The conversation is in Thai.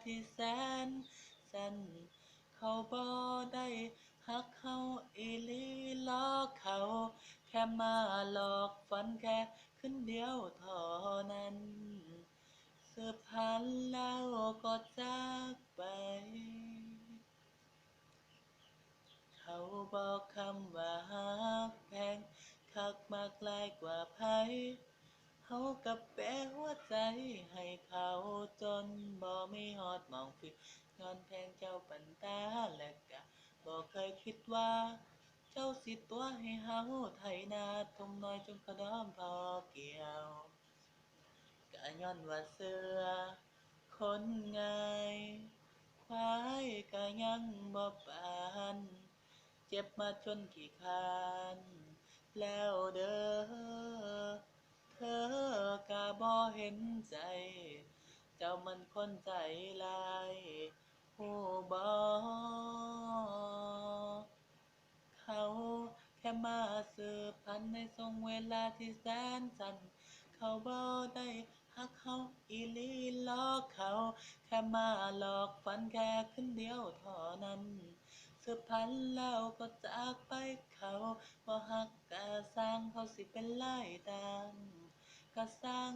ที่แสนสั้นเขาบ่ได้ฮักเฮาอีหลีหลอกเขาแค่มาหลอกฝันแค่คืนเดียวเท่านั้นสืบพันธุ์แล้วก็จากไปเขาบอกคำว่าฮักแพงคักมากหลายกว่าไผเฮากับแปะหัวใจให้เขาจนบ่มีฮอดหม้องฟิวย้อนแพงเจ้าปันตาและกะบ่เคยคิดว่าเจ้าสิตัวให้เฮาไถนาทุ่งน้อยจนเขาดอมพอเกี่ยวก็ย้อนว่าเชื่อคนง่ายควายก็ยังบ่ปานเจ็บมาจนขี้คร้านแล้วเด้อเธอก็บ่เห็นใจเจ้ามันคนใจลายฮู้บ่เขาแค่มาสืบพันธุ์ในช่วงเวลาที่แสนสั้นเขาบ่ได้ฮักเฮาอีหลีหลอกเขาแค่มาหลอกฝันแค่คืนเดียวเท่านั้นสืบพันธุ์แล้วก็จากไปเขาบ่ฮักก็สร้างเขาสิเป็นหลายต่างก็สร้าง